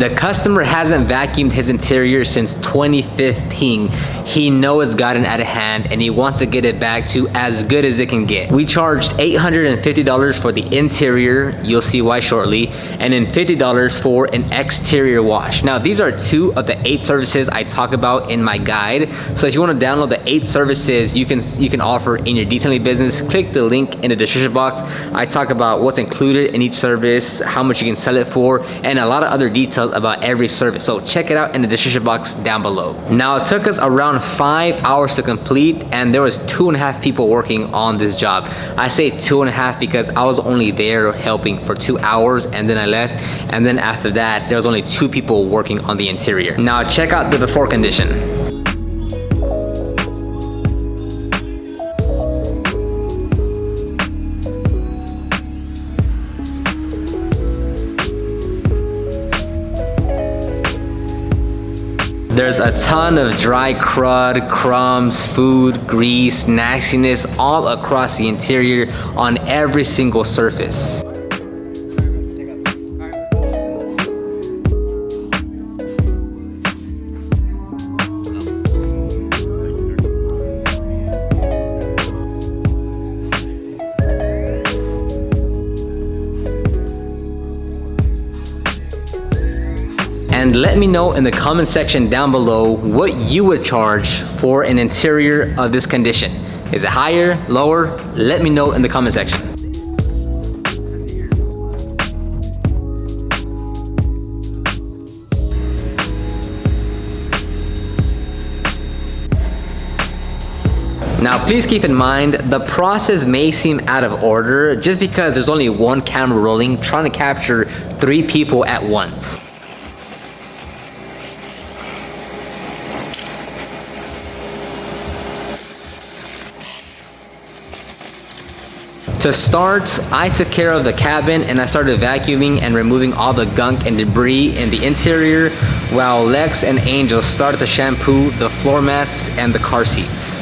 The customer hasn't vacuumed his interior since 2015. He knows it's gotten out of hand and he wants to get it back to as good as it can get. We charged $850 for the interior, you'll see why shortly, and then $50 for an exterior wash. Now these are 2 of the 8 services I talk about in my guide. So if you want to download the 8 services you can offer in your detailing business, click the link in the description box. I talk about what's included in each service, how much you can sell it for, and a lot of other details about every service. So check it out in the description box down below. Now it took us around 5 hours to complete and there was 2.5 people working on this job. I say 2.5 because I was only there helping for 2 hours and then I left, and then after that there was only 2 people working on the interior. Now check out the before condition. There's a ton of dry crud, crumbs, food, grease, nastiness all across the interior on every single surface. And let me know in the comment section down below what you would charge for an interior of this condition. Is it higher, lower? Let me know in the comment section. Now please keep in mind, the process may seem out of order just because there's only one camera rolling trying to capture 3 people at once. To start, I took care of the cabin and I started vacuuming and removing all the gunk and debris in the interior, while Lex and Angel started to shampoo the floor mats and the car seats.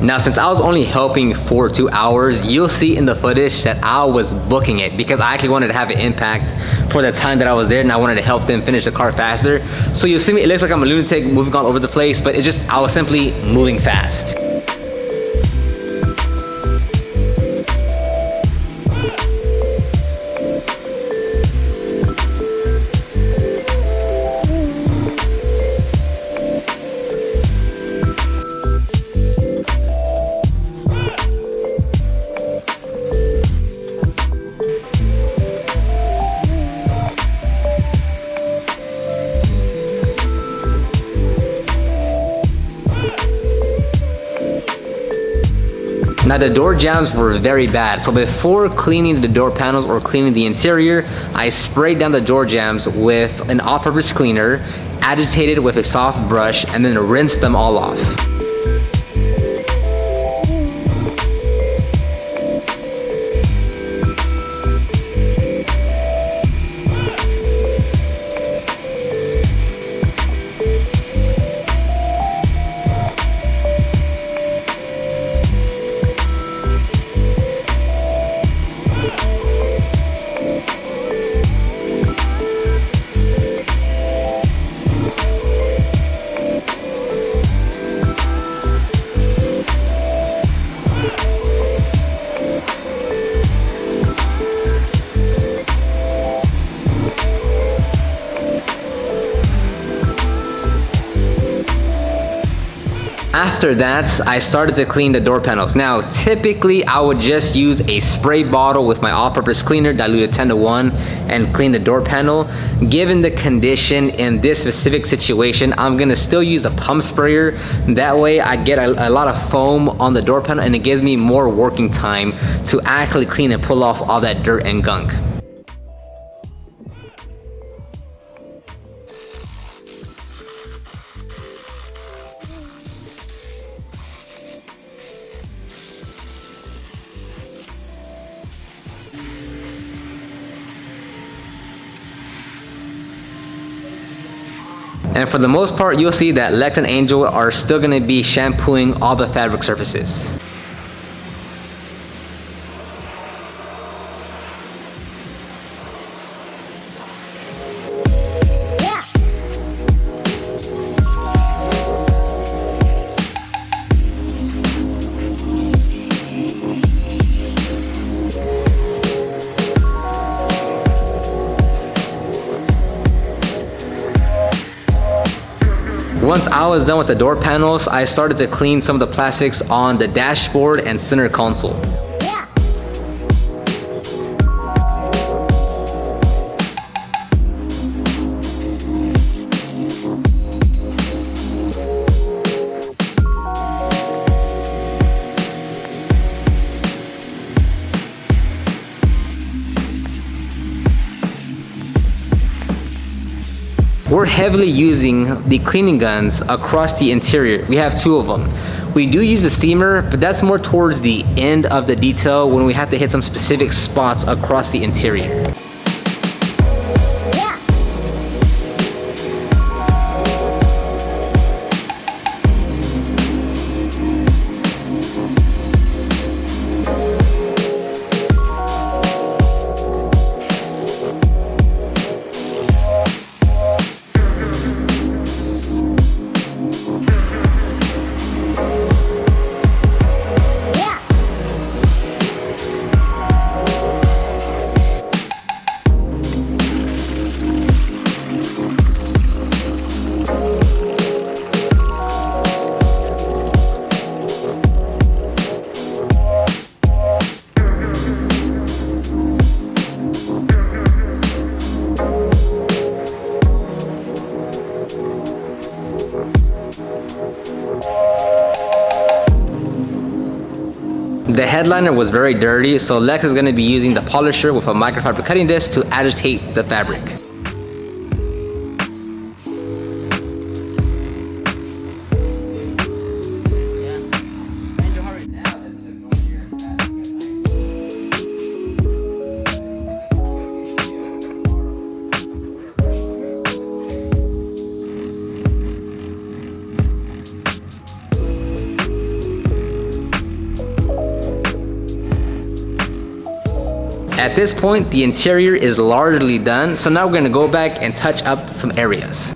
Now since I was only helping for 2 hours, you'll see in the footage that I was booking it because I actually wanted to have an impact for the time that I was there and I wanted to help them finish the car faster. So you'll see me, it looks like I'm a lunatic moving all over the place, but it's just, I was simply moving fast. Now the door jambs were very bad, so before cleaning the door panels or cleaning the interior, I sprayed down the door jambs with an all-purpose cleaner, agitated with a soft brush, and then rinsed them all off. After that, I started to clean the door panels. Now, typically I would just use a spray bottle with my all-purpose cleaner, diluted 10:1, and clean the door panel. Given the condition in this specific situation, I'm gonna still use a pump sprayer. That way I get a lot of foam on the door panel and it gives me more working time to actually clean and pull off all that dirt and gunk. And for the most part, you'll see that Lex and Angel are still gonna be shampooing all the fabric surfaces. Once I was done with the door panels, I started to clean some of the plastics on the dashboard and center console. We're heavily using the cleaning guns across the interior. We have 2 of them. We do use the steamer, but that's more towards the end of the detail when we have to hit some specific spots across the interior. The headliner was very dirty, so Lex is going to be using the polisher with a microfiber cutting disc to agitate the fabric. At this point, the interior is largely done, so now we're going to go back and touch up some areas.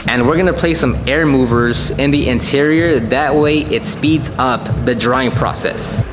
And we're gonna place some air movers in the interior. That way it speeds up the drying process.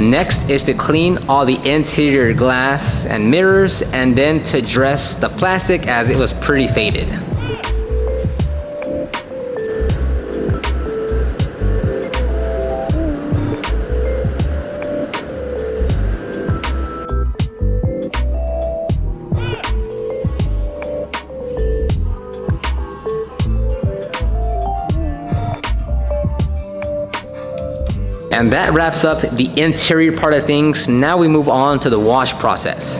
Next is to clean all the interior glass and mirrors, and then to dress the plastic as it was pretty faded. And that wraps up the interior part of things. Now we move on to the wash process.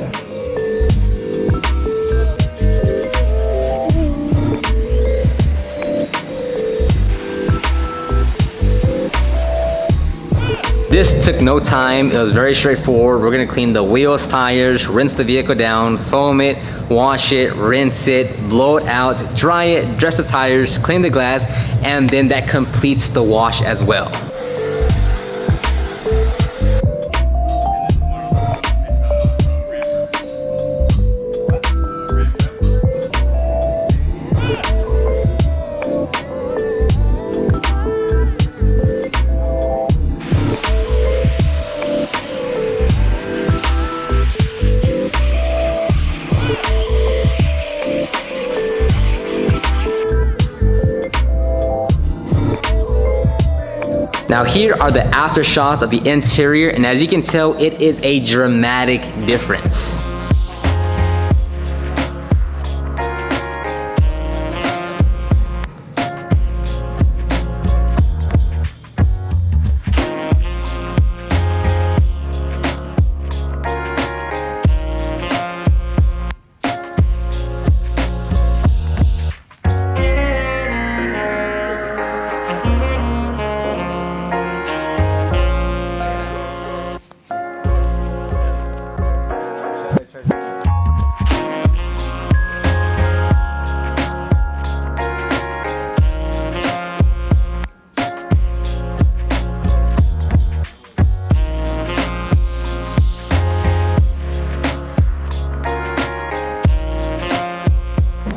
This took no time. It was very straightforward. We're gonna clean the wheels, tires, rinse the vehicle down, foam it, wash it, rinse it, blow it out, dry it, dress the tires, clean the glass, and then that completes the wash as well. Now here are the after shots of the interior, and as you can tell, it is a dramatic difference.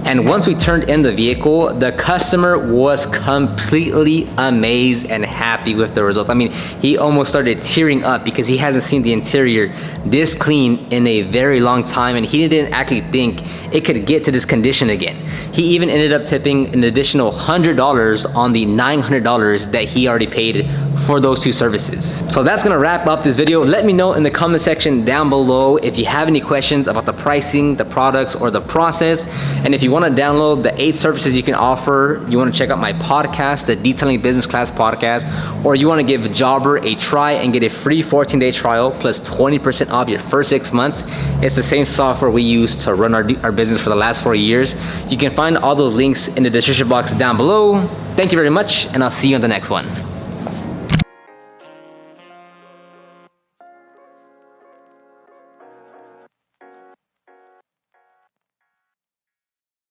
And once we turned in the vehicle, the customer was completely amazed and happy with the results. I mean, he almost started tearing up because he hasn't seen the interior this clean in a very long time, and he didn't actually think it could get to this condition again. He even ended up tipping an additional $100 on the $900 that he already paid for those two services. So that's gonna wrap up this video. Let me know in the comment section down below if you have any questions about the pricing, the products, or the process. And if you want to download the 8 services you can offer, you want to check out my podcast, the Detailing Business Class podcast, or you want to give Jobber a try and get a free 14-day trial plus 20% off your first 6 months. It's the same software we use to run our business for the last 4 years. You can find all those links in the description box down below. Thank you very much, and I'll see you on the next one.